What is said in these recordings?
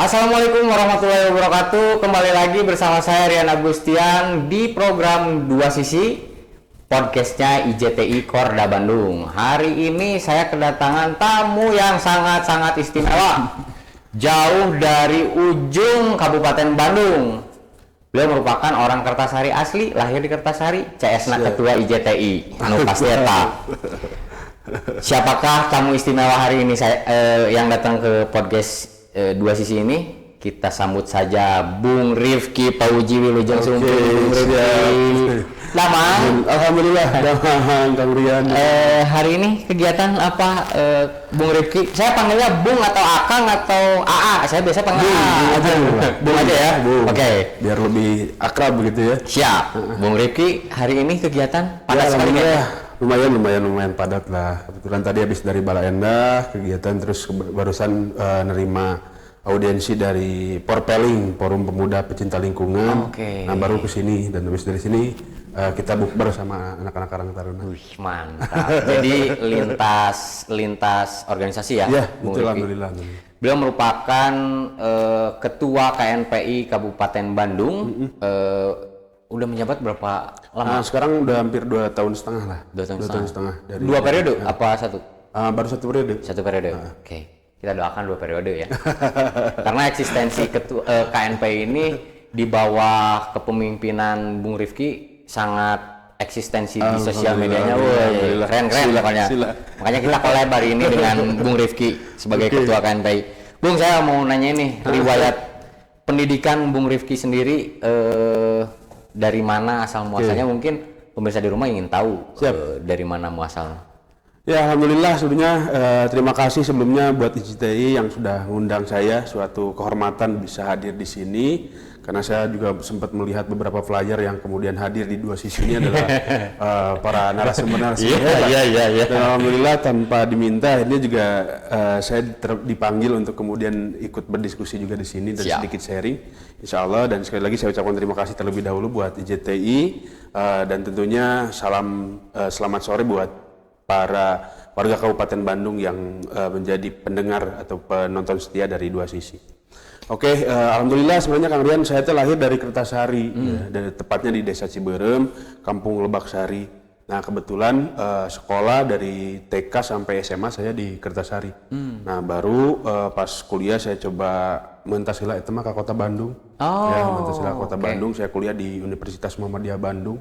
Assalamualaikum warahmatullahi wabarakatuh. Kembali lagi bersama saya Rian Agustian di program Dua Sisi podcastnya IJTI Korda Bandung. Hari ini saya kedatangan tamu yang sangat-sangat istimewa, jauh dari ujung Kabupaten Bandung. Beliau merupakan orang Kertasari asli, lahir di Kertasari, CS-na ketua IJTI, anu pasti eta. Siapakah tamu istimewa hari ini yang datang ke podcast Dua Sisi ini? Kita sambut saja Bung Rifki Pauji Wilujeng Sumping. Bung Rifki. Damang. Alhamdulillah. Damang, Kang Rian. Hari ini kegiatan apa, Bung Rifki? Saya panggilnya Bung atau Akang atau AA? Saya biasa panggil Bung aja. Bung aja ya. Oke. Biar lebih akrab begitu ya. Siap. Bung Rifki, hari ini kegiatan padat sekali ya? Lumayan padat lah. Kebetulan tadi habis dari Bala Endah kegiatan, terus barusan nerima audiensi dari Porpeling, Forum Pemuda Pecinta Lingkungan. Oke. Nah baru ke sini, dan habis dari sini kita bukber sama anak-anak Karang Taruna. Wih, mantap. Jadi lintas organisasi ya? Iya, Bung betul, Rifki? alhamdulillah. Beliau merupakan ketua KNPI Kabupaten Bandung. Udah menjabat berapa lama? Nah, sekarang udah hampir 2 tahun setengah lah. 2 tahun setengah. Dari, Dua periode? Apa satu? Baru 1 periode. Satu periode. Oke. Kita doakan 2 periode ya. Karena eksistensi KNPI ini di bawah kepemimpinan Bung Rifki sangat eksistensi di sosial medianya. Woi, keren pokoknya. Makanya kita collab hari ini dengan Bung Rifki sebagai ketua KNPI. Bung, saya mau nanya nih, riwayat pendidikan Bung Rifki sendiri dari mana asal muasalnya? Mungkin pemirsa di rumah ingin tahu dari mana muasalnya. Ya, alhamdulillah sebelumnya terima kasih sebelumnya buat IJTI yang sudah mengundang saya, suatu kehormatan bisa hadir di sini, karena saya juga sempat melihat beberapa flyer yang kemudian hadir di Dua Sisi ini adalah para narasumber. Iya. Dan alhamdulillah tanpa diminta ini juga saya dipanggil untuk kemudian ikut berdiskusi juga di sini dan sedikit sharing, insya Allah. Dan sekali lagi saya ucapkan terima kasih terlebih dahulu buat IJTI dan tentunya selamat sore buat para warga Kabupaten Bandung yang menjadi pendengar atau penonton setia dari Dua Sisi. Oke, alhamdulillah sebenarnya Kang Rian, saya lahir dari Kertasari, dari tepatnya di Desa Ciberem, Kampung Lebak Sari. Nah kebetulan sekolah dari TK sampai SMA saya di Kertasari. Nah baru pas kuliah saya coba mentasila itu mah ke Kota Bandung. Mentasila Kota Bandung, saya kuliah di Universitas Muhammadiyah Bandung.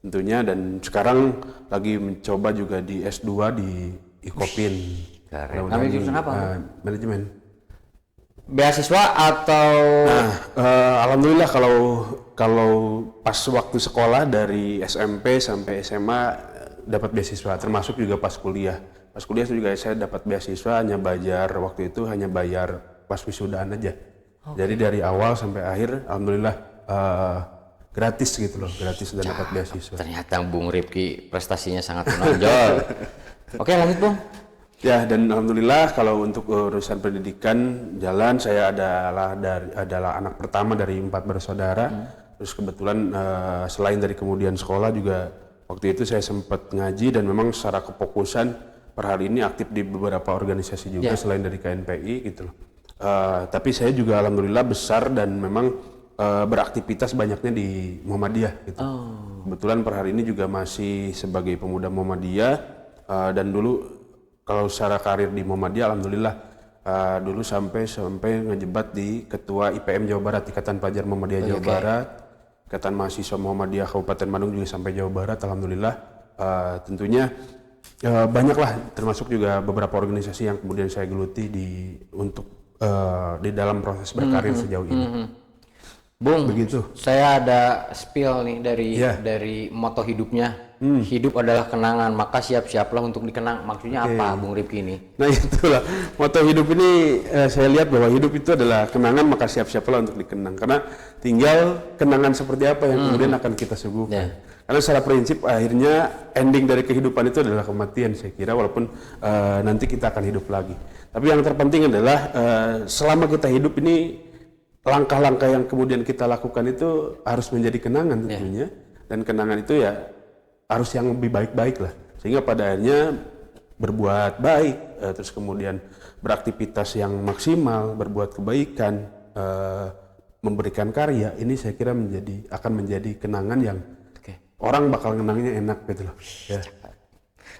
Tentunya, dan sekarang lagi mencoba juga di S2 di IKOPIN. Ambil jurusan apa? Manajemen. Beasiswa atau? Alhamdulillah kalau pas waktu sekolah dari SMP sampai SMA dapat beasiswa, termasuk juga pas kuliah. Pas kuliah juga saya dapat beasiswa, hanya bayar pas wisudaan aja. Jadi dari awal sampai akhir alhamdulillah gratis gitu loh, gratis dan dapat beasiswa. Ternyata Bung Rifki prestasinya sangat menonjol. Oke, lanjut Bung. Ya, dan alhamdulillah kalau untuk urusan pendidikan jalan, saya adalah anak pertama dari 4 bersaudara. Terus kebetulan selain dari kemudian sekolah juga waktu itu saya sempat ngaji, dan memang secara kefokusan per hari ini aktif di beberapa organisasi juga selain dari KNPI gitu loh. Tapi saya juga alhamdulillah besar dan memang beraktivitas banyaknya di Muhammadiyah gitu. Kebetulan per hari ini juga masih sebagai pemuda Muhammadiyah, dan dulu kalau secara karir di Muhammadiyah alhamdulillah dulu sampai ngejebat di Ketua IPM Jawa Barat, Ikatan Pelajar Muhammadiyah Jawa Barat, Ikatan Mahasiswa Muhammadiyah Kabupaten Bandung juga sampai Jawa Barat alhamdulillah. Tentunya banyaklah, termasuk juga beberapa organisasi yang kemudian saya geluti di dalam proses berkarir sejauh ini. Bung, begitu. Saya ada spill nih dari moto hidupnya. Hidup adalah kenangan, maka siap-siaplah untuk dikenang. Maksudnya apa, Bung Rifki ini? Nah itulah, moto hidup ini saya lihat bahwa hidup itu adalah kenangan, maka siap-siaplah untuk dikenang. Karena tinggal kenangan seperti apa yang kemudian akan kita suguhkan. Karena secara prinsip akhirnya ending dari kehidupan itu adalah kematian, saya kira, walaupun nanti kita akan hidup lagi. Tapi yang terpenting adalah selama kita hidup ini, langkah-langkah yang kemudian kita lakukan itu harus menjadi kenangan tentunya. Dan kenangan itu ya harus yang lebih baik-baik lah, sehingga pada akhirnya berbuat baik, terus kemudian beraktivitas yang maksimal, berbuat kebaikan, memberikan karya, ini saya kira akan menjadi kenangan yang orang bakal kenangnya enak gitu loh. Ya.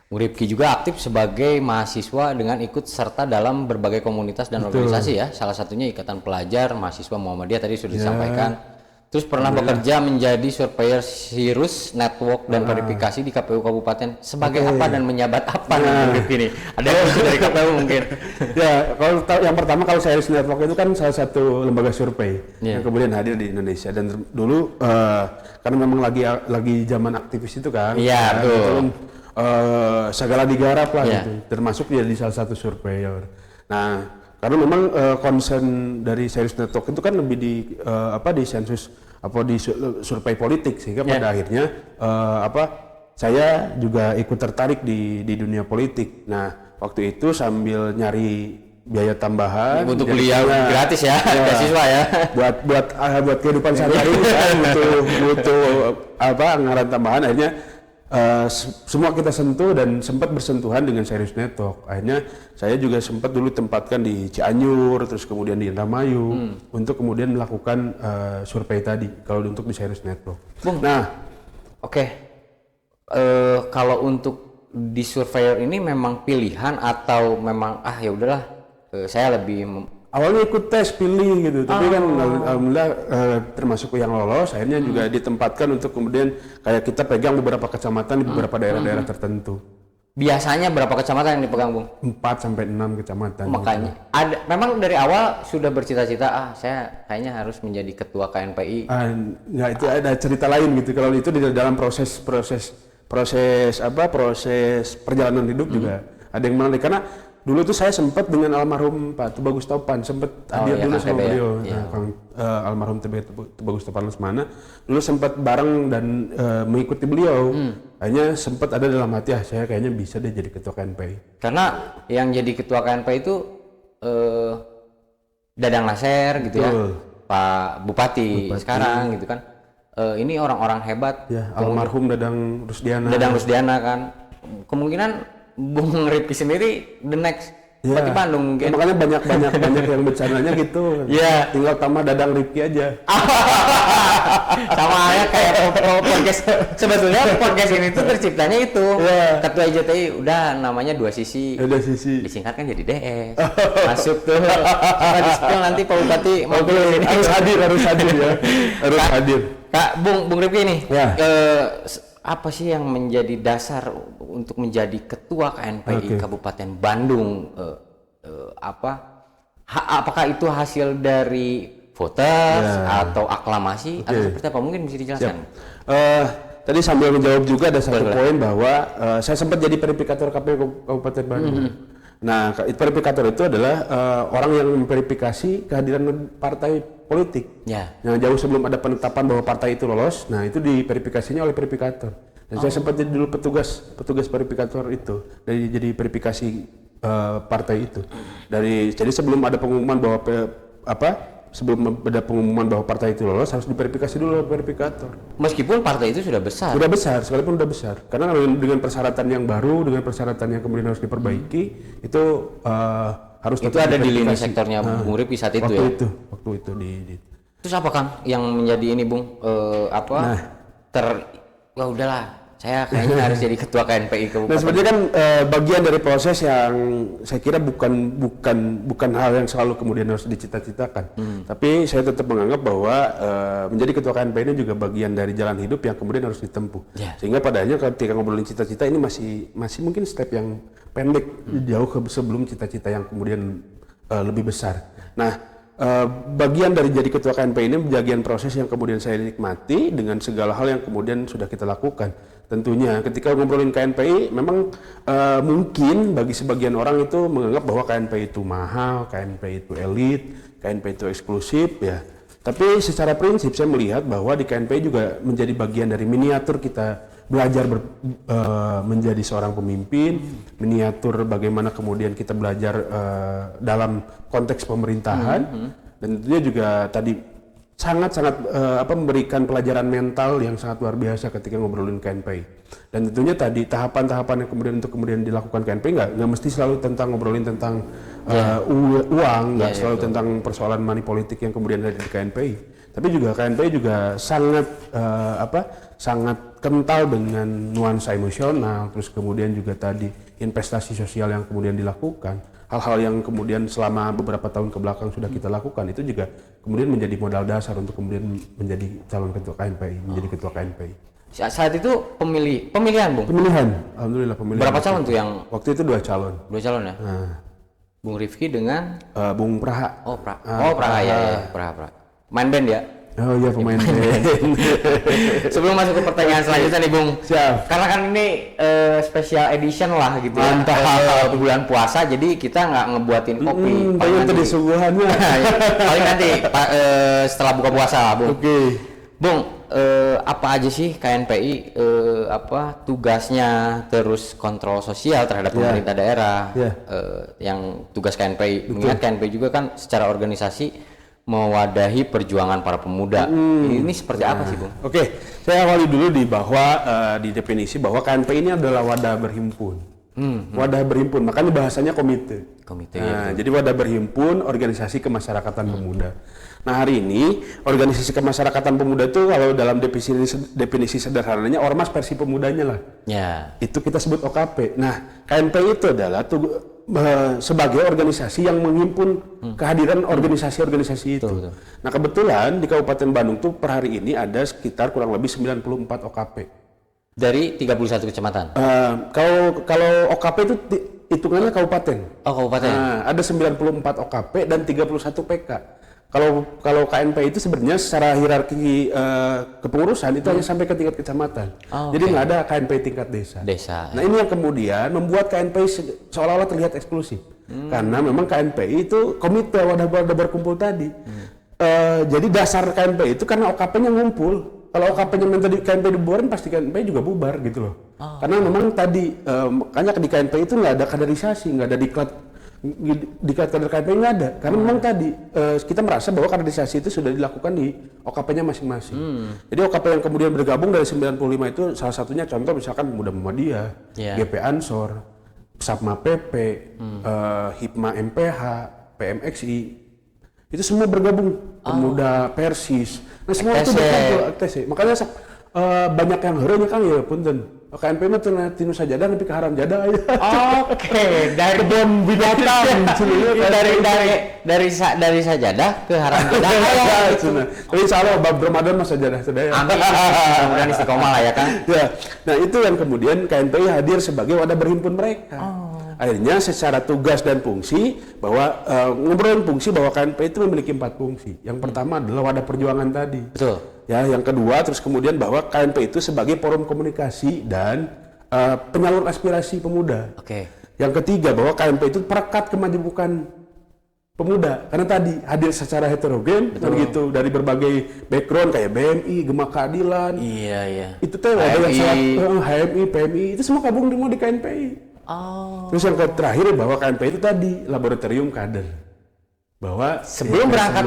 Bung Rifki juga aktif sebagai mahasiswa dengan ikut serta dalam berbagai komunitas dan organisasi ya. Salah satunya Ikatan Pelajar Mahasiswa Muhammadiyah tadi sudah disampaikan. Terus pernah bekerja menjadi surveyor Sirus Network dan verifikasi di KPU Kabupaten. Sebagai apa dan menjabat apa Bung Rifki ini? Ada yang dari KPU mungkin? Ya, yang pertama kalau Sirus Network itu kan salah satu lembaga survei yang kemudian hadir di Indonesia, dan dulu karena memang lagi zaman aktivis itu kan. Iya, betul. Segala digarap lah gitu, termasuk jadi salah satu surveyor. Nah, karena memang concern dari Sirus Network itu kan lebih di sensus di survei politik, sehingga pada akhirnya saya juga ikut tertarik di dunia politik. Nah, waktu itu sambil nyari biaya tambahan untuk kuliah gratis ya, beasiswa ya, buat kehidupan sehari-hari kan, butuh anggaran tambahan. Akhirnya semua kita sentuh dan sempat bersentuhan dengan Sirus Network. Akhirnya saya juga sempat dulu tempatkan di Cianjur, terus kemudian di Indramayu untuk kemudian melakukan survei tadi kalau untuk di Sirus Network. Bung, kalau untuk di surveyor ini memang pilihan atau memang ya udahlah saya lebih awalnya ikut tes pilih gitu, tapi kan alhamdulillah termasuk yang lolos, akhirnya juga ditempatkan untuk kemudian kayak kita pegang beberapa kecamatan di beberapa daerah-daerah tertentu. Biasanya berapa kecamatan yang dipegang, Bung? 4 sampai 6 kecamatan. Makanya ada memang dari awal sudah bercita-cita saya kayaknya harus menjadi ketua KNPI. Nggak, itu ada cerita lain gitu. Kalau itu di dalam proses perjalanan hidup juga ada yang menarik, karena dulu tuh saya sempat dengan almarhum Pak Tubagus Topan, sempat hadir dulu sama beliau, almarhum Tubagus Topan Lesmana, dulu sempat bareng dan mengikuti beliau. Hanya sempat ada dalam hati, saya kayaknya bisa deh jadi ketua KNPI. Karena yang jadi ketua KNPI itu Dadang Nasir gitu ya, Pak Bupati sekarang gitu kan. Ini orang-orang hebat. Ya, almarhum Dadang Rusdiana kan. Kemungkinan Bung Rifki sendiri the next Bupati Bandung mungkin. Makanya banyak yang bercandanya gitu. Iya. Tinggal tambah Dadang Rifki aja. Sama aja kayak podcast. Sebetulnya podcast ini tuh terciptanya itu. Ketua IJTI udah namanya dua sisi. Disingkatkan jadi DS. Masuk tuh. Nanti Pak Bupati mau harus hadir ya. Harus hadir. Kak Bung Rifki nih. Apa sih yang menjadi dasar untuk menjadi ketua KNPI Kabupaten Bandung? Apakah itu hasil dari voters atau aklamasi atau seperti apa? Mungkin bisa dijelaskan. Tadi sambil menjawab juga ada satu poin bahwa saya sempat jadi verifikator KPU Kabupaten Bandung. Nah, verifikator itu adalah orang yang memverifikasi kehadiran partai politik. Yang jauh sebelum ada penetapan bahwa partai itu lolos, nah itu diverifikasinya oleh verifikator. Dan saya sempat jadi dulu petugas verifikator itu, jadi verifikasi partai itu. Jadi sebelum ada pengumuman bahwa sebelum ada pengumuman bahwa partai itu lolos harus diverifikasi dulu oleh verifikator. Meskipun partai itu sudah besar. Sekalipun sudah besar. Karena dengan persyaratan yang baru, dengan persyaratan yang kemudian harus diperbaiki, itu harus itu ada di lini sektornya Bung Rifki saat itu waktu itu di Terus apa Kang yang menjadi ini Bung udahlah saya kayaknya harus jadi ketua KNPI Kabupaten. Nah, sebenarnya kan bagian dari proses yang saya kira bukan hal yang selalu kemudian harus dicita-citakan. Tapi saya tetap menganggap bahwa menjadi ketua KNPI ini juga bagian dari jalan hidup yang kemudian harus ditempuh. Sehingga pada akhirnya ketika ngobrolin cita-cita ini masih mungkin step yang pendek, jauh sebelum cita-cita yang kemudian lebih besar. Nah, bagian dari jadi ketua KNPI ini bagian proses yang kemudian saya nikmati dengan segala hal yang kemudian sudah kita lakukan. Tentunya ketika ngobrolin KNPI memang mungkin bagi sebagian orang itu menganggap bahwa KNPI itu mahal, KNPI itu elit, KNPI itu eksklusif ya. Tapi secara prinsip saya melihat bahwa di KNPI juga menjadi bagian dari miniatur kita belajar menjadi seorang pemimpin, miniatur bagaimana kemudian kita belajar dalam konteks pemerintahan, dan tentunya juga tadi sangat-sangat memberikan pelajaran mental yang sangat luar biasa ketika ngobrolin KNPI. Dan tentunya tadi tahapan-tahapan yang kemudian dilakukan KNPI nggak mesti selalu tentang ngobrolin tentang uang, nggak selalu tentang persoalan money politik yang kemudian ada di KNPI. Tapi juga KNPI juga sangat kental dengan nuansa emosional, terus kemudian juga tadi investasi sosial yang kemudian dilakukan. Hal-hal yang kemudian selama beberapa tahun ke belakang sudah kita lakukan itu juga kemudian menjadi modal dasar untuk kemudian menjadi calon ketua KNPI, menjadi ketua KNPI. Saat itu pemilihan, Bung? Pemilihan, alhamdulillah pemilihan. Berapa calon tuh yang? Waktu itu 2 calon. 2 calon ya? Bung Rifki dengan? Bung Praha. Praha ya, Praha. Main band ya? Oh iya, pemain band. Sebelum masuk ke pertanyaan selanjutnya nih, Bung. Siap. Karena kan ini special edition lah gitu ya. Bulan puasa, jadi kita nggak ngebuatin kopi. Paling nanti disuguhannya. Paling nanti setelah buka puasa, Bung. Oke. Bung, apa aja sih KNPI tugasnya, terus kontrol sosial terhadap pemerintah daerah, yang tugas KNPI. Mengingat KNPI juga kan secara organisasi mewadahi perjuangan para pemuda. Ini seperti apa sih, Bung? Oke, saya awali dulu di definisi bahwa KNPI ini adalah wadah berhimpun. Wadah berhimpun, makanya bahasanya komite. Jadi wadah berhimpun organisasi kemasyarakatan pemuda. Nah, hari ini organisasi kemasyarakatan pemuda itu kalau dalam definisi sederhananya ormas versi pemudanya lah. Ya. Itu kita sebut OKP. Nah, KNPI itu adalah sebagai organisasi yang menghimpun kehadiran organisasi-organisasi itu. Betul. Nah, kebetulan di Kabupaten Bandung tuh per hari ini ada sekitar kurang lebih 94 OKP. Dari 31 kecamatan? Kalau OKP itu hitungannya kabupaten. Oh, kabupaten. Nah, ada 94 OKP dan 31 PK. Kalau KNPI itu sebenarnya secara hierarki kepengurusan itu hanya sampai ke tingkat kecamatan. Jadi nggak ada KNPI tingkat desa. Nah, ini yang kemudian membuat KNPI seolah-olah terlihat eksklusif. Karena memang KNPI itu komite wadah berkumpul tadi. Jadi dasar KNPI itu karena OKP-nya ngumpul. Kalau OKP-nya minta di KNPI dibubarin, pasti KNPI juga bubar gitu loh. Karena memang tadi makanya di KNPI itu nggak ada kaderisasi, nggak ada diklat kader KNPI nggak ada, karena memang tadi kita merasa bahwa kaderisasi itu sudah dilakukan di OKP-nya masing-masing. Jadi OKP yang kemudian bergabung dari 95 itu salah satunya contoh misalkan Pemuda Muhammadiyah, GP Ansor, Sapma PP, Hipma MPH, PMXI, itu semua bergabung. Pemuda Persis, nah semua itu berkumpul TC. Makanya banyak yang heureunya Kang ya punten. KNPI mah tinu sajadah nepi ka haram jadah aja. Oke, dari kebun binatang. dari sajadah ke haram jadah. Tapi insyaallah bab Ramadan mah sajadah sedaya. Amin. Mudah-mudahan istiqomah lah ya kan. Ya. Nah, itu yang kemudian KNPI hadir sebagai wadah berhimpun mereka. Akhirnya secara tugas dan fungsi bahwa ngobrolin fungsi bahwa KNPI itu memiliki 4 fungsi. Yang pertama adalah wadah perjuangan tadi. Betul. Ya, yang kedua terus kemudian bahwa KNPI itu sebagai forum komunikasi dan penyalur aspirasi pemuda. Oke. Yang ketiga bahwa KNPI itu perekat kemajemukan pemuda karena tadi hadir secara heterogen begitu dari berbagai background kayak BMI, Gema Keadilan. Iya. Itu teh ada yang HMI, PMI itu semua gabung di KNPI. Terus yang terakhir bahwa KNPI itu tadi laboratorium kader. Bahwa sebelum berangkat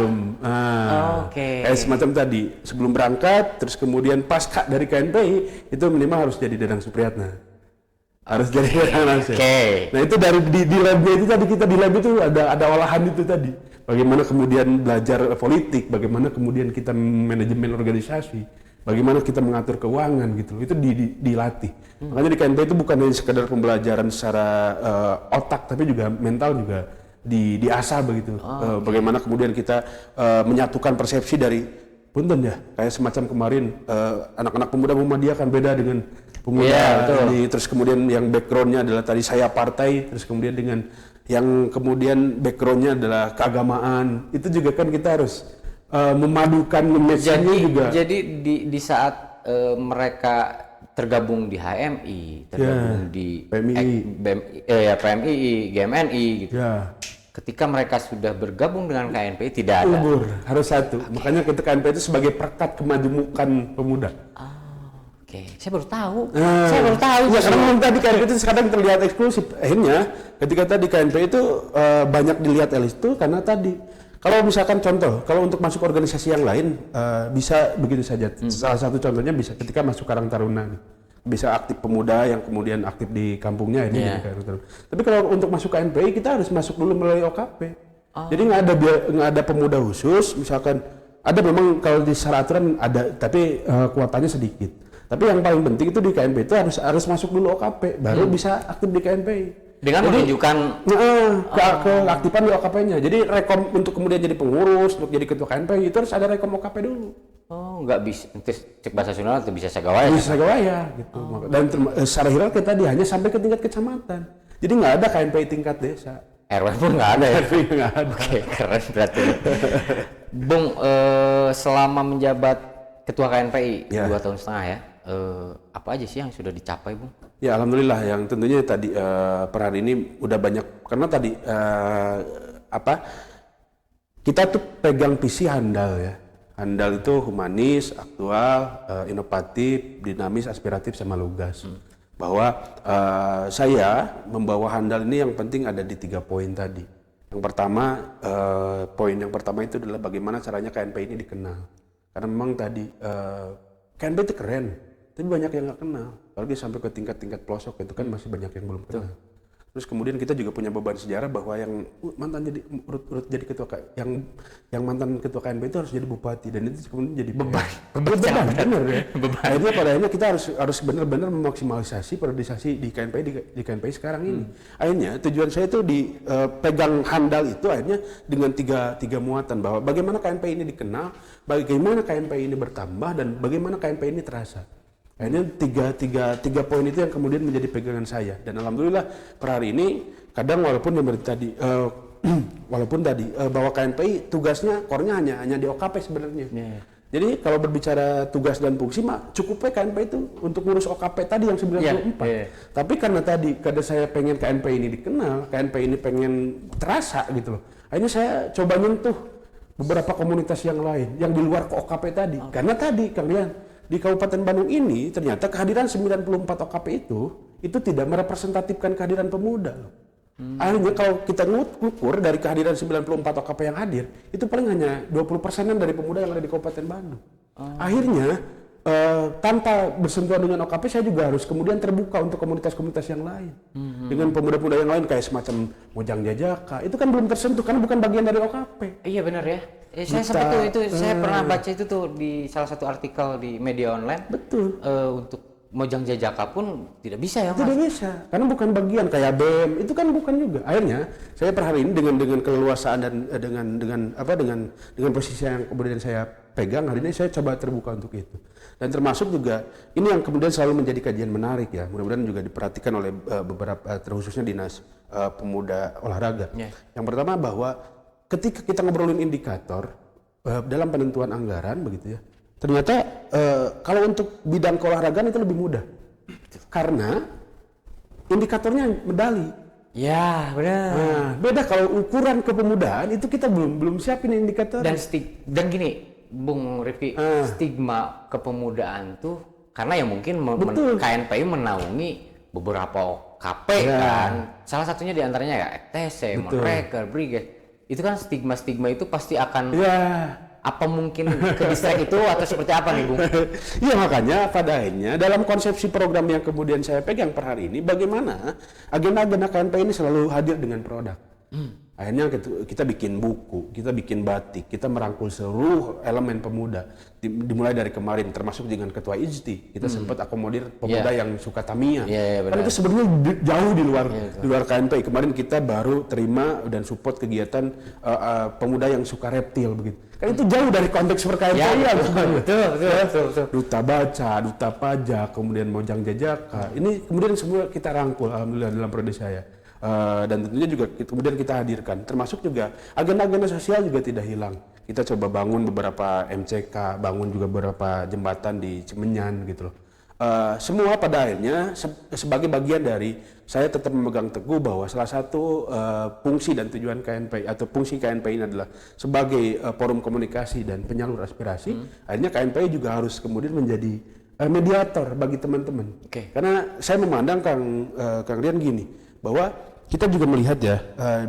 kayak semacam tadi sebelum berangkat terus kemudian pasca dari KNPI itu minimal harus jadi Dadang Supriyatna, harus jadi Dadang Nasir. Nah, itu dari di labnya itu tadi kita di lab itu ada olahan itu tadi bagaimana kemudian belajar politik, bagaimana kemudian kita manajemen organisasi, bagaimana kita mengatur keuangan gitu, itu dilatih. Makanya di KNPI itu bukan hanya sekedar pembelajaran secara otak tapi juga mental juga diasah begitu. Bagaimana kemudian kita menyatukan persepsi dari punten ya kayak semacam kemarin anak-anak pemuda Muhammadiyah kan beda dengan pemuda ini, terus kemudian yang backgroundnya adalah tadi saya partai, terus kemudian dengan yang kemudian backgroundnya adalah keagamaan, itu juga kan kita harus memadukan matchingnya juga. Jadi di saat mereka tergabung di HMI, tergabung di PMI, GMNI gitu. Ketika mereka sudah bergabung dengan KNPI tidak ada. Harus satu. Makanya kita KNPI itu sebagai perekat kemajemukan pemuda. Saya baru tahu. Ya, karena tadi KNPI itu sekarang terlihat eksklusif. Akhirnya ketika tadi KNPI itu banyak dilihat elit itu karena tadi Kalau misalkan contoh, kalau untuk masuk organisasi yang lain bisa begitu saja. Salah satu contohnya bisa ketika masuk Karang Taruna nih. Bisa aktif pemuda yang kemudian aktif di kampungnya ini jadi Karang Taruna. Tapi kalau untuk masuk ke KNPI kita harus masuk dulu melalui OKP. Jadi nggak ada pemuda khusus, misalkan ada memang kalau di secara aturan ada, tapi kuotanya sedikit. Tapi yang paling penting itu di KNPI itu harus masuk dulu OKP, baru bisa aktif di KNPI. Dengan menunjukkan keaktifan di OKP-nya. Jadi rekom untuk kemudian jadi pengurus, untuk jadi ketua KNPI itu harus ada rekom OKP dulu. Oh, nggak bisa cek bahasa Sunda atau bisa sagawaya? Bisa sagawaya gitu. Dan secara hierarki tadi hanya sampai ke tingkat kecamatan. Jadi nggak ada KNPI tingkat desa. RW pun nggak ada ya? RW nggak ada. Oke, keren berarti. Bung, selama menjabat ketua KNPI 2 tahun setengah ya, apa aja sih yang sudah dicapai, Bung? Ya, alhamdulillah. Yang tentunya tadi per hari ini udah banyak, karena tadi kita tuh pegang visi handal ya. Handal itu humanis, aktual, inovatif, dinamis, aspiratif, sama lugas. Bahwa saya membawa handal ini yang penting ada di 3 poin tadi. Yang pertama, poin yang pertama itu adalah bagaimana caranya KNPI ini dikenal. Karena memang tadi KNPI itu keren, tapi banyak yang nggak kenal. Apalagi sampai ke tingkat-tingkat pelosok itu kan masih banyak yang belum kenal. Terus kemudian kita juga punya beban sejarah bahwa yang mantan jadi urut jadi ketua yang mantan ketua KNPI itu harus jadi bupati, dan itu kemudian jadi beban benar ya. Akhirnya pada akhirnya kita harus benar-benar memaksimalisasi periodisasi di KNPI sekarang ini. Akhirnya tujuan saya itu di pegang handal itu akhirnya dengan tiga muatan, bahwa bagaimana KNPI ini dikenal, bagaimana KNPI ini bertambah, dan bagaimana KNPI ini terasa. Akhirnya tiga poin itu yang kemudian menjadi pegangan saya, dan alhamdulillah per hari ini kadang walaupun bahwa KNPI tugasnya core-nya hanya di OKP sebenarnya. Jadi kalau berbicara tugas dan fungsi mah cukupnya KNPI itu untuk ngurus OKP tadi yang 94. Tapi karena saya pengen KNPI ini dikenal, KNPI ini pengen terasa gitu loh. Akhirnya saya coba nyentuh beberapa komunitas yang lain yang di luar OKP tadi. Karena tadi kalian di Kabupaten Bandung ini ternyata kehadiran 94 OKP itu tidak merepresentatifkan kehadiran pemuda loh. Akhirnya kalau kita ngukur dari kehadiran 94 OKP yang hadir, itu paling hanya 20%-an dari pemuda yang ada di Kabupaten Bandung. Akhirnya tanpa bersentuhan dengan OKP, saya juga harus kemudian terbuka untuk komunitas-komunitas yang lain. Dengan pemuda-pemuda yang lain kayak semacam Mojang Jajaka, itu kan belum tersentuh karena bukan bagian dari OKP. Iya benar ya. Saya sempat itu saya pernah baca itu tuh di salah satu artikel di media online. Betul. Untuk Mojang Jajaka pun tidak bisa ya, Mas? Tidak bisa, karena bukan bagian kayak BEM, itu kan bukan juga. Akhirnya saya per hari ini dengan keleluasaan dan dengan posisi yang kemudian saya pegang, hari ini saya coba terbuka untuk itu. Dan termasuk juga ini yang kemudian selalu menjadi kajian menarik ya. Mudah-mudahan juga diperhatikan oleh beberapa terkhususnya Dinas Pemuda Olahraga. Yang pertama bahwa ketika kita ngobrolin indikator dalam penentuan anggaran begitu ya, ternyata kalau untuk bidang keolahragaan itu lebih mudah karena indikatornya medali. Ya benar. Nah, beda kalau ukuran kepemudaan itu kita belum siapin indikator. Dan gini, Bung Rifki, stigma kepemudaan tuh karena ya mungkin KNPI menaungi beberapa OKP kan. Salah satunya diantaranya ya FTC, Monreker, Brigade. Itu kan stigma itu pasti akan apa mungkin ke distrik itu atau seperti apa nih, Bung? Iya, makanya pada akhirnya dalam konsepsi program yang kemudian saya pegang per hari ini, bagaimana agenda-agenda KNPI ini selalu hadir dengan produk. Akhirnya kita bikin buku, kita bikin batik, kita merangkul seluruh elemen pemuda. Dimulai dari kemarin, termasuk dengan Ketua IJTI, kita sempat akomodir pemuda yang suka Tamiya. Kan itu sebenarnya jauh di luar KNPI. Kemarin kita baru terima dan support kegiatan pemuda yang suka reptil begitu. Kan itu jauh dari konteks per-KNPI. Betul. Duta Baca, Duta Pajak, kemudian Mojang Jajaka. Ini kemudian semua kita rangkul alhamdulillah dalam periode saya. Dan tentunya juga kemudian kita hadirkan, termasuk juga agenda-agenda sosial juga tidak hilang. Kita coba bangun beberapa MCK, bangun juga beberapa jembatan di Cimenyan gitu loh. Semua pada akhirnya sebagai bagian dari saya tetap memegang teguh bahwa salah satu fungsi dan tujuan KNPI atau fungsi KNPI ini adalah sebagai forum komunikasi dan penyalur aspirasi. Akhirnya KNPI juga harus kemudian menjadi mediator bagi teman-teman. Karena saya memandang Kang Rian gini, bahwa kita juga melihat ya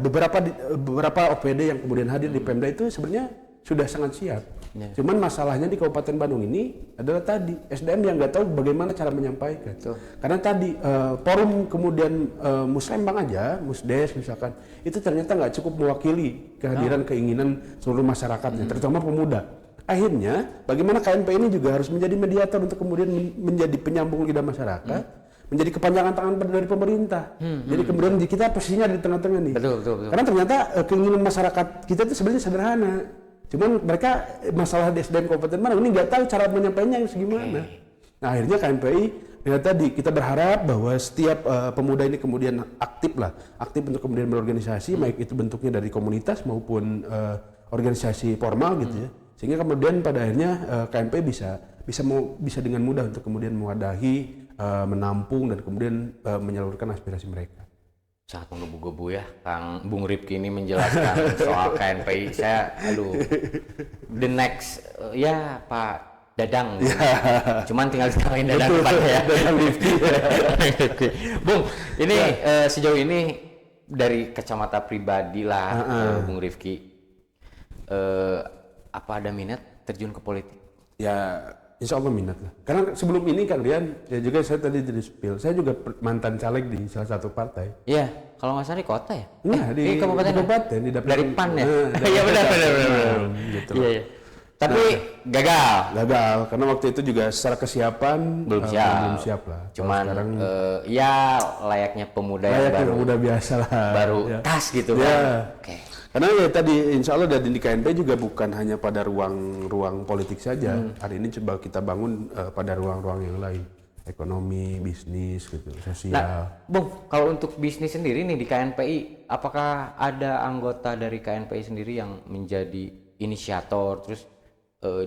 beberapa OPD yang kemudian hadir di Pemda itu sebenarnya sudah sangat siap. Cuman masalahnya di Kabupaten Bandung ini adalah tadi SDM yang nggak tahu bagaimana cara menyampaikan. Karena tadi forum kemudian Musrembang aja, Musdes misalkan, itu ternyata nggak cukup mewakili kehadiran keinginan seluruh masyarakatnya, terutama pemuda. Akhirnya bagaimana KNP ini juga harus menjadi mediator untuk kemudian menjadi penyambung lidah masyarakat, menjadi kepanjangan tangan dari pemerintah. Jadi kemudian kita posisinya di tengah-tengah nih. Betul. Karena ternyata keinginan masyarakat kita itu sebenarnya sederhana. Cuman mereka masalah di SDM Kabupaten Bandung ini nggak tahu cara menyampaikannya gimana. Nah akhirnya KNPI tadi kita berharap bahwa setiap pemuda ini kemudian aktif untuk kemudian berorganisasi, baik itu bentuknya dari komunitas maupun organisasi formal gitu ya. Sehingga kemudian pada akhirnya KNPI bisa dengan mudah untuk kemudian mewadahi, menampung dan kemudian menyalurkan aspirasi mereka. Sangat menggebu-gebu ya Kang Bung Rifki ini menjelaskan soal KNPI. Saya the next ya Pak Dadang. Cuman tinggal ditambahin Dadang depannya ya. Dadang Rifki. Bung, ini sejauh ini dari kacamata pribadi lah Bung Rifki, apa ada minat terjun ke politik? Ya insya Allah minat lah. Karena sebelum ini Kang Rian, ya juga saya tadi jadi spill, saya juga mantan caleg di salah satu partai. Iya, kalau nggak salah di kota ya? Iya, di kabupaten, di dapil. Dari PAN ya? Iya benar. Gitu. Iya. Tapi gagal, karena waktu itu juga secara kesiapan belum siap lah. Cuman sekarang, ya layaknya pemuda yang baru. Pemuda biasa lah. Baru tas gitu kan. Oke. Karena ya tadi insya Allah dari di KNP juga bukan hanya pada ruang politik saja. Hari ini coba kita bangun pada ruang-ruang yang lain, ekonomi, bisnis, gitu, sosial. Nah, Bung, kalau untuk bisnis sendiri nih di KNPI, apakah ada anggota dari KNPI sendiri yang menjadi inisiator, terus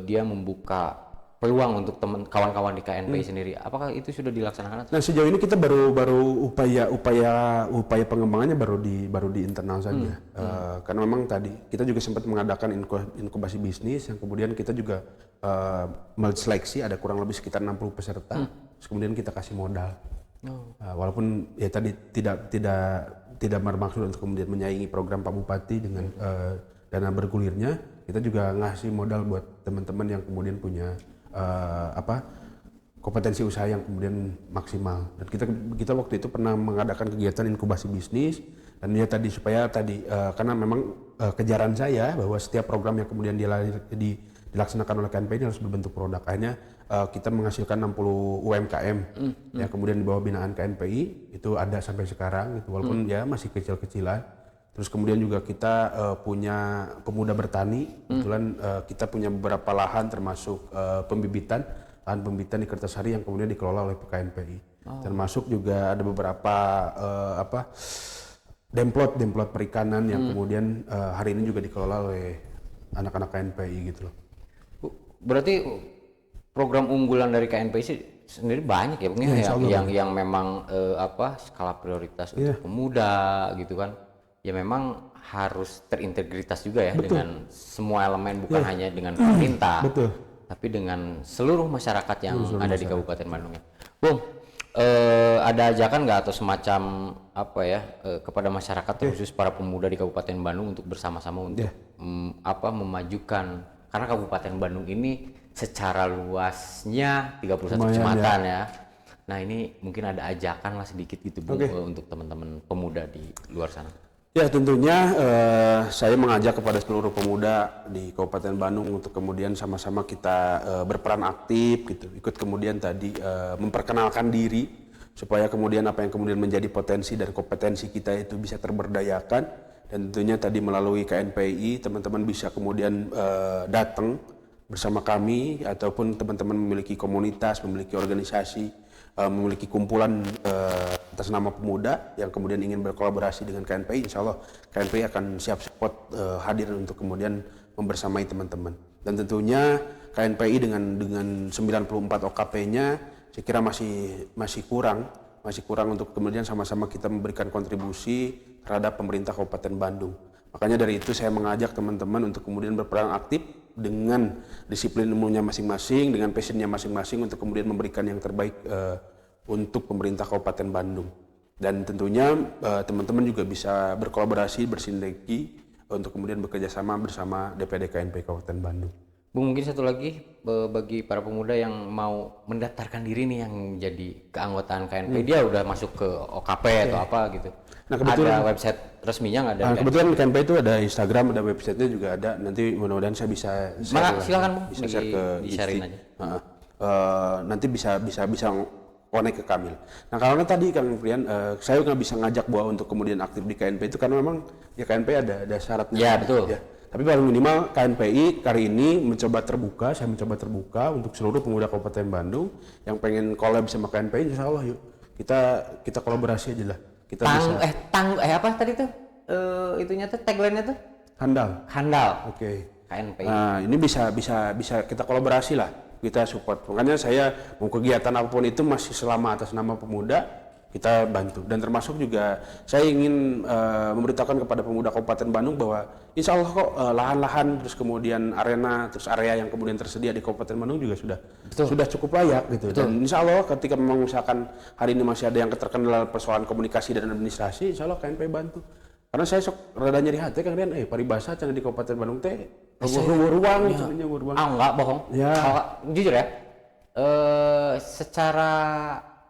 dia membuka peluang untuk kawan-kawan di KNPI sendiri? Apakah itu sudah dilaksanakan? Nah sejauh ini kita baru upaya pengembangannya baru di internal saja. Karena memang tadi kita juga sempat mengadakan inkubasi bisnis yang kemudian kita juga menseleksi ada kurang lebih sekitar 60 peserta. Terus kemudian kita kasih modal. Walaupun ya tadi tidak bermaksud untuk kemudian menyaingi program Pak Bupati dengan dana bergulirnya, kita juga ngasih modal buat teman-teman yang kemudian punya kompetensi usaha yang kemudian maksimal. Dan kita waktu itu pernah mengadakan kegiatan inkubasi bisnis dan ya tadi supaya karena memang kejaran saya bahwa setiap program yang kemudian dilaksanakan oleh KNPI ini harus berbentuk produk. Akhirnya kita menghasilkan 60 UMKM yang kemudian di bawah binaan KNPI itu ada sampai sekarang gitu, walaupun ya masih kecil-kecilan. Terus kemudian juga kita punya pemuda bertani, kebetulan kita punya beberapa lahan termasuk lahan pembibitan di Kertasari yang kemudian dikelola oleh KNPI. Termasuk juga ada beberapa demplot perikanan yang kemudian hari ini juga dikelola oleh anak-anak KNPI gitu loh. Berarti program unggulan dari KNPI sendiri banyak ya Bung ya, yang memang skala prioritas untuk pemuda gitu kan. Ya memang harus terintegritas juga ya. Betul. Dengan semua elemen, bukan hanya dengan pemerintah, tapi dengan seluruh masyarakat yang ada di Kabupaten Bandung ya. Bung, ada ajakan nggak atau semacam kepada masyarakat khusus para pemuda di Kabupaten Bandung untuk bersama-sama untuk memajukan, karena Kabupaten Bandung ini secara luasnya 31 kecamatan ya. Nah ini mungkin ada ajakan lah sedikit gitu Bung, untuk teman-teman pemuda di luar sana. Ya tentunya saya mengajak kepada seluruh pemuda di Kabupaten Bandung untuk kemudian sama-sama kita berperan aktif gitu, ikut kemudian tadi memperkenalkan diri supaya kemudian apa yang kemudian menjadi potensi dan kompetensi kita itu bisa terberdayakan, dan tentunya tadi melalui KNPI teman-teman bisa kemudian datang bersama kami ataupun teman-teman memiliki komunitas, memiliki organisasi, memiliki kumpulan atas nama pemuda yang kemudian ingin berkolaborasi dengan KNPI, insya Allah KNPI akan siap support hadir untuk kemudian membersamai teman-teman. Dan tentunya KNPI dengan 94 OKP-nya saya kira masih kurang untuk kemudian sama-sama kita memberikan kontribusi terhadap pemerintah Kabupaten Bandung. Makanya dari itu saya mengajak teman-teman untuk kemudian berperan aktif dengan disiplin ilmunya masing-masing, dengan passionnya masing-masing untuk kemudian memberikan yang terbaik untuk pemerintah Kabupaten Bandung. Dan tentunya teman-teman juga bisa berkolaborasi, bersinergi untuk kemudian bekerja sama bersama DPD KNPI Kabupaten Bandung. Bung, mungkin satu lagi bagi para pemuda yang mau mendaftarkan diri nih yang jadi keanggotaan KNPI, dia udah masuk ke OKP atau apa gitu. Nah, kebetulan ada website resminya nggak ada? kebetulan KNPI itu ada Instagram, ada websitenya juga ada. Nanti mudah-mudahan saya bisa Mana? Silakan Bung, bisa share ke di-sharein Isti. aja. Nanti bisa connect ke Kamil. Nah, karena tadi Kang Frian, saya nggak bisa ngajak bahwa untuk kemudian aktif di KNPI itu karena memang ya KNPI ada syaratnya. Ya, betul. Ya. Tapi paling minimal KNPI kali ini saya mencoba terbuka untuk seluruh pemuda Kabupaten Bandung yang pengen collab sama KNPI, insya Allah yuk kita kolaborasi aja lah. Kita bisa Apa tadi tuh? Itunya tuh tagline-nya tuh? Handal. Oke. KNPI. Nah, ini bisa kita kolaborasi lah. Kita support. Makanya saya mau kegiatan apapun itu masih selama atas nama pemuda kita bantu. Dan termasuk juga saya ingin memberitahukan kepada pemuda Kabupaten Bandung bahwa insya Allah kok lahan-lahan terus kemudian area yang kemudian tersedia di Kabupaten Bandung juga sudah cukup layak gitu. Betul. Dan insya Allah ketika memang misalkan hari ini masih ada yang terkendala persoalan komunikasi dan administrasi, insya Allah KNPI bantu. Karena saya sok rada nyeri hati kan kalian paribasa cenah di Kabupaten Bandung teh ruang cenanya ruang. Enggak bohong. Ya. Jujur ya. Secara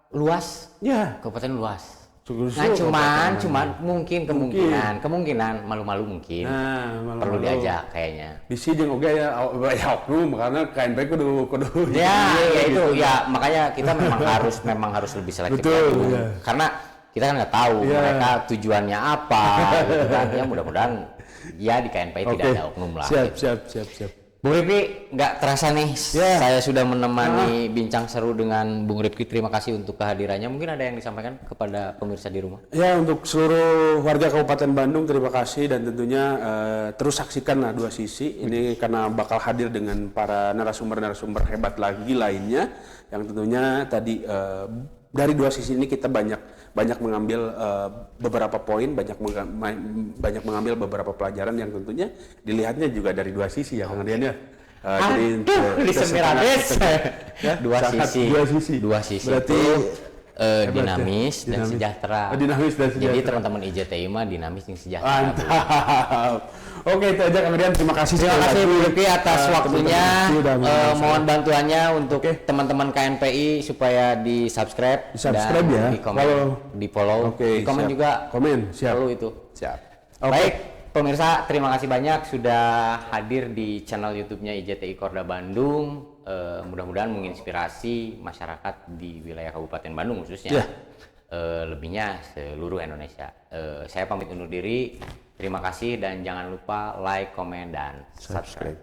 luas, ya, kabupaten luas. Nah, cuman kemungkinan malu-malu mungkin. Perlu diajak kayaknya. Bisi jeung oge ya oknum karena KNPI kudu. Ya itu ya makanya kita memang harus lebih selektif. Betul, ya. Karena kita kan nggak tahu mereka tujuannya apa gitu kan. Ya mudah-mudahan ya di KNPI tidak ada oknum lah. Siap. Bung Rifki, nggak terasa nih saya sudah menemani bincang seru dengan Bung Rifki. Terima kasih untuk kehadirannya. Mungkin ada yang disampaikan kepada pemirsa di rumah? Ya, untuk seluruh warga Kabupaten Bandung terima kasih dan tentunya terus saksikanlah Dua Sisi ini karena bakal hadir dengan para narasumber hebat lagi lainnya yang tentunya tadi dari Dua Sisi ini kita banyak mengambil beberapa poin, banyak mengambil beberapa pelajaran yang tentunya dilihatnya juga dari dua sisi ya Kang Rian ya. Jadi dua sisi. Berarti dinamis dan sejahtera. Jadi teman-teman IJTI mah dinamis dan sejahtera. Mantap. Oke, itu aja Kang Rian. Terima kasih Bu Rifki atas waktunya. Mohon bantuannya untuk teman-teman KNPI supaya di-subscribe dan ya. di-follow, di komen juga. Siap. Perlu itu. Siap. Baik, pemirsa, terima kasih banyak sudah hadir di channel YouTube-nya IJTI Korda Bandung. Mudah-mudahan menginspirasi masyarakat di wilayah Kabupaten Bandung khususnya. Lebihnya seluruh Indonesia. Saya pamit undur diri. Terima kasih dan jangan lupa like, komen, dan subscribe.